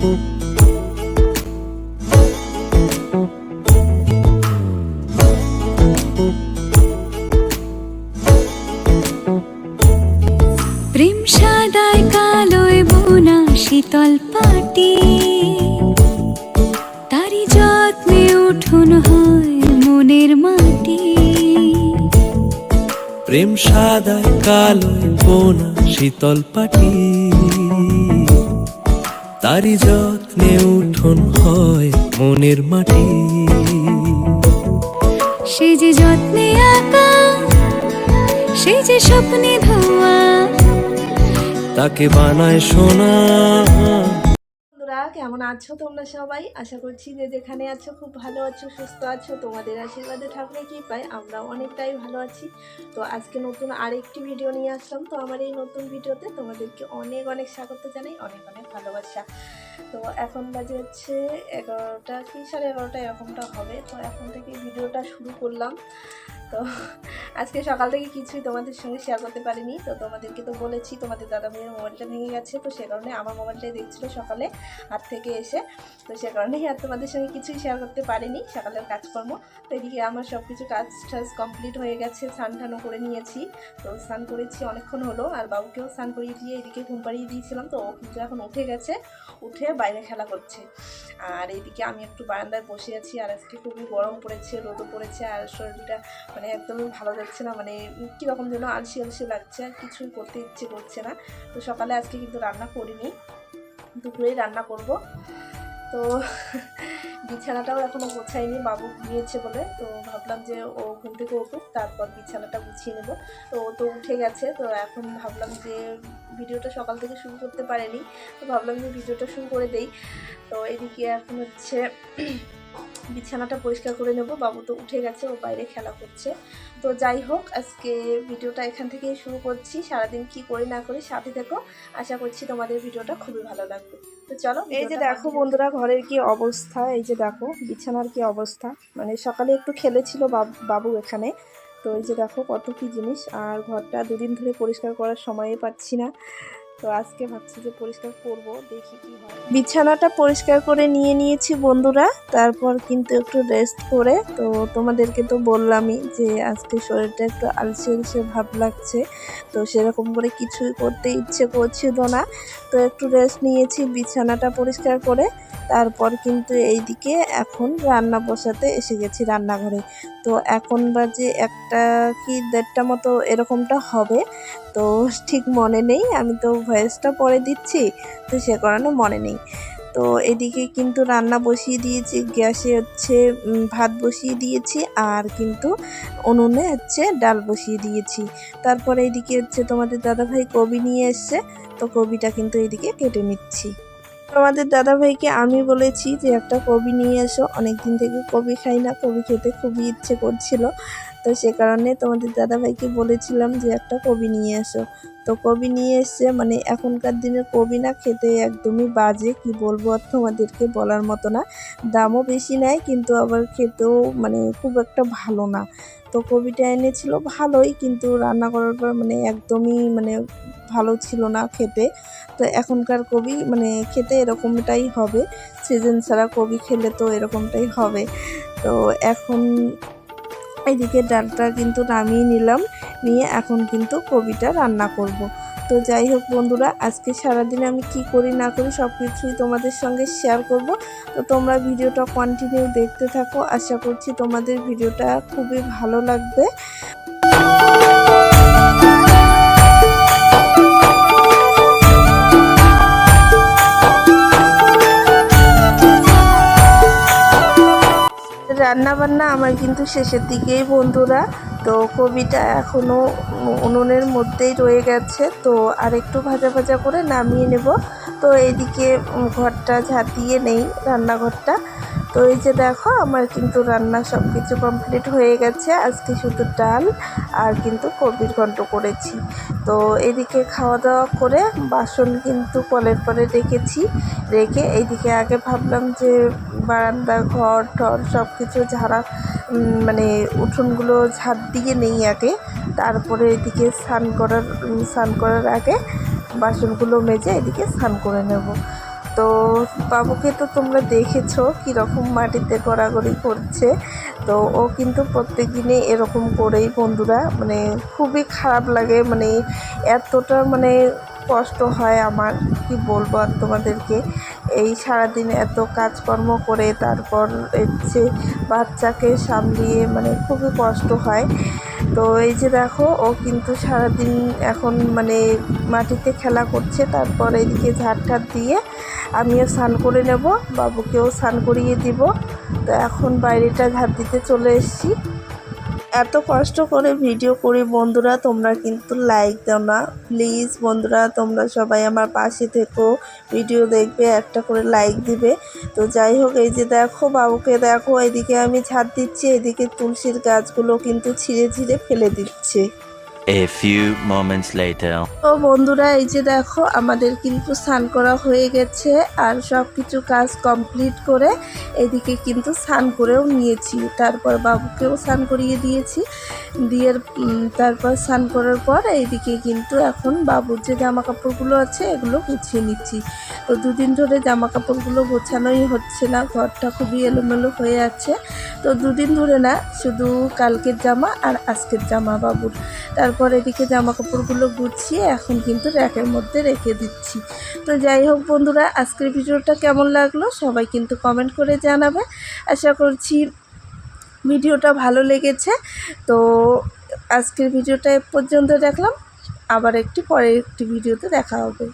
প্রেম সাদায় কালোয় বোনা শীতল পাটি, তারি যত্নে উঠোন হয় মনের মাটি। প্রেম সাদায় কালোয় বোনা শীতল পাটি, তারি যত্নে উঠোন হয় মনের মাটি। সে যে যত্নে আঁকা, সে যে স্বপ্নে ধোয়া, তাকে বানায় সোনা। বন্ধুরা কেমন আছো তোমরা সবাই? আশা করছি যে যেখানে আছো খুব ভালো আছো, সুস্থ আছো। তোমাদের আশীর্বাদে ঠাকুরের কৃপায় আমরা অনেকটাই ভালো আছি। তো আজকে নতুন আরেকটি ভিডিও নিয়ে আসলাম। তো আমার এই নতুন ভিডিওতে তোমাদেরকে অনেক অনেক স্বাগত জানাই, অনেক অনেক ভালোবাসা। তো এখন বাজে হচ্ছে 11টা কি 11:30 এরকমটা হবে। তো এখন থেকে ভিডিওটা শুরু করলাম। তো আজকে সকাল থেকে কিছুই তোমাদের সঙ্গে শেয়ার করতে পারিনি। তো তোমাদেরকে তো বলেছি তোমাদের দাদা ভাইয়ের মোবাইলটা ভেঙে গেছে, তো সে কারণে আমার মোবাইলটাই দেখছিল সকালে হাত থেকে এসে। তো সে কারণেই আর তোমাদের সঙ্গে কিছুই শেয়ার করতে পারিনি সকালের কাজকর্ম। তো এদিকে আমার সব কিছু কাজ টাজ কমপ্লিট হয়ে গেছে, স্নান টানও করে নিয়েছি। তো স্নান করেছি অনেকক্ষণ হলো, আর বাবুকেও স্নান করিয়ে দিয়ে এদিকে ঘুম পাড়িয়ে দিয়েছিলাম। তো ও কিন্তু এখন উঠে গেছে, উঠে বাইরে খেলা করছে। আর এইদিকে আমি একটু বারান্দায় বসে আছি। আর আজকে খুবই গরম পড়েছে, রোদও পড়েছে, আর শরীরটা মানে একদমই ভালো যাচ্ছে না, মানে কীরকম যেন আলসি আলসি লাগছে, আর কিছুই করতে ইচ্ছে করছে না। তো সকালে আজকে কিন্তু রান্না করিনি, দুপুরেই রান্না করব। তো বিছানাটাও এখনও গোছাইনি, বাবু ঘুমিয়েছে বলে। তো ভাবলাম যে ও ঘুম থেকে উঠুক, তারপর বিছানাটা গুছিয়ে নেব। তো ও তো উঠে গেছে। তো এখন ভাবলাম যে ভিডিওটা সকাল থেকে শুরু করতে পারিনি, তো ভাবলাম যে ভিডিওটা শুরু করে দেই। তো এদিকে এখন হচ্ছে বিছানাটা পরিষ্কার করে নেব। বাবু তো উঠে গেছে, ও বাইরে খেলা করছে। তো যাই হোক, আজকে ভিডিওটা এখান থেকেই শুরু করছি। সারাদিন কি করি না করি সাথে থেকো, আশা করছি তোমাদের ভিডিওটা খুবই ভালো লাগবে। তো চলো, এই যে দেখো বন্ধুরা ঘরের কি অবস্থা, এই যে দেখো বিছানার কি অবস্থা। মানে সকালে একটু খেলেছিল বাবু এখানে। তো এই যে দেখো কত কি জিনিস, আর ঘরটা দুদিন ধরে পরিষ্কার করার সময়ই পাচ্ছি না। তো আজকে ভাবছি যে পরিষ্কার করব, দেখি কি হয়। বিছানাটা পরিষ্কার করে নিয়ে নিয়েছি বন্ধুরা, তারপর কিন্তু একটু রেস্ট করে। তো তোমাদেরকে তো বললামই যে আজকে শরীরটা একটু আলসে আলসে ভাব লাগছে, তো সেরকম করে কিছুই করতে ইচ্ছে করছিল না। তো একটু রেস্ট নিয়েছি বিছানাটা পরিষ্কার করে। তারপর কিন্তু এইদিকে এখন রান্না বসাতে এসে গেছি রান্নাঘরে। তো এখন বাজে 1টা কি 1:30টা মতো এরকমটা হবে। তো ঠিক মনে নেই, আমি তো ভয়েসটা পরে দিচ্ছি, তো সে কারণে মনে নেই। তো এদিকে কিন্তু রান্না বসিয়ে দিয়েছি, গ্যাসে হচ্ছে ভাত বসিয়ে দিয়েছি, আর কিন্তু উনুনে হচ্ছে ডাল বসিয়ে দিয়েছি। তারপরে এইদিকে হচ্ছে তোমাদের দাদাভাই কবি নিয়ে এসছে, তো কবিটা কিন্তু এইদিকে কেটে নিচ্ছি। তোমাদের দাদাভাইকে আমি বলেছি যে একটা কবি নিয়ে এসো, অনেকদিন থেকে কবি খাই না, কবি খেতে খুবই ইচ্ছে করছিল। তো সে কারণে তোমাদের দাদাভাইকে বলেছিলাম যে একটা কবি নিয়ে এসো। তো কবি নিয়ে এসছে, মানে এখনকার দিনের কবি না খেতে একদমই বাজে, কি বলবো আর তোমাদেরকে বলার মতো না। দামও বেশি নেয়, কিন্তু আবার খেতেও মানে খুব একটা ভালো না। তো কবিটা এনেছিল ভালোই, কিন্তু রান্না করার পর মানে একদমই মানে ভালো ছিল না খেতে। তো এখনকার কবি মানে খেতে এরকমটাই হবে, সিজন ছাড়া কবি খেলে তো এরকমটাই হবে। তো এখন এদিকে ডালটা কিন্তু নামিয়ে নিলাম, নিয়ে এখন কিন্তু কবিটা রান্না করব। তো যাই হোক বন্ধুরা, আজকে সারাদিন আমি কি করি না করি সব কিছুই তোমাদের সঙ্গে শেয়ার করব। তো তোমরা ভিডিওটা কন্টিনিউ দেখতে থাকো, আশা করছি তোমাদের ভিডিওটা খুবই ভালো লাগবে। রান্না বান্না আমার কিন্তু শেষের দিকেই বন্ধুরা। তো কবিটা এখনও উনুনের মধ্যেই রয়ে গেছে, তো আর একটু ভাজা ভাজা করে নামিয়ে নেব। তো এইদিকে ঘরটা ঝাঁটিয়ে নেই, রান্নাঘরটা। তো এই যে দেখো আমার কিন্তু রান্না সব কিছু কমপ্লিট হয়ে গেছে। আজকে শুধু ডাল আর কিন্তু কবির ঘন্ট করেছি। তো এদিকে খাওয়া দাওয়া করে বাসন কিন্তু কলের পরে রেখে এইদিকে আগে ভাবলাম যে বারান্দা ঘর টর সব কিছু ঝাড়া মানে উঠোনগুলো ঝাড় দিয়ে নেই আগে, তারপরে এদিকে স্নান করার আগে বাসনগুলো মেজে এদিকে স্নান করে নেব। তো বাবুকে তো তোমরা দেখেছো কীরকম মাটিতে গড়াগড়ি করছে। তো ও কিন্তু প্রত্যেক দিনে এরকম করেই বন্ধুরা, মানে খুবই খারাপ লাগে, মানে এতটা মানে কষ্ট হয় আমার, কি বলবো আর তোমাদেরকে। এই সারাদিন এত কাজকর্ম করে তারপর হচ্ছে বাচ্চাকে সামলিয়ে মানে খুবই কষ্ট হয়। তো এই যে দেখো ও কিন্তু সারাদিন এখন মানে মাটিতে খেলা করছে, তারপর এদিকে ঝাড় দিয়ে আমিও স্নান করে নেব, বাবুকেও স্নান করিয়ে দিব। তো এখন বাইরেটা ঝাড় দিতে চলে এসেছি। এত কষ্ট করে ভিডিও করি বন্ধুরা, তোমরা কিন্তু লাইক দাও না। প্লিজ বন্ধুরা, তোমরা সবাই আমার পাশে থেকো, ভিডিও দেখবে, একটা করে লাইক দিবে। তো যাই হোক, এই যে দেখো বাবুকে দেখো, এদিকে আমি ঝাড় দিচ্ছি, এদিকে তুলসীর গাছগুলো কিন্তু ছিঁড়ে ছিঁড়ে ফেলে দিচ্ছে। A few moments later. তো বন্ধুরা, এই যে দেখো আমাদের কিন্তু স্নান করা হয়ে গেছে, আর সব কিছু কাজ কমপ্লিট করে এদিকে কিন্তু স্নান করেও নিয়েছি, তারপর বাবুকেও স্নান করিয়ে দিয়েছি। দিয়ে তারপর স্নান করার পর এইদিকে কিন্তু এখন বাবুর যে জামা কাপড়গুলো আছে এগুলো গুছিয়ে নিচ্ছি। তো দুদিন ধরে জামা কাপড়গুলো গোছানোই হচ্ছে না, ঘরটা খুবই এলোমেলো হয়ে আছে। তো দুদিন ধরে না, শুধু কালকের জামা আর আজকের জামা বাবুর। তারপর এদিকে জামা কাপড়গুলো গুছিয়ে এখন কিন্তু র্যাকের মধ্যে রেখে দিচ্ছি। তো যাই হোক বন্ধুরা, আজকের ভিডিওটা কেমন লাগলো সবাই কিন্তু কমেন্ট করে জানাবে। আশা করছি ভিডিওটা ভালো লেগেছে। তো আজকের ভিডিওটা এ পর্যন্ত দেখলাম, আবার পরের একটি ভিডিওতে দেখা হবে।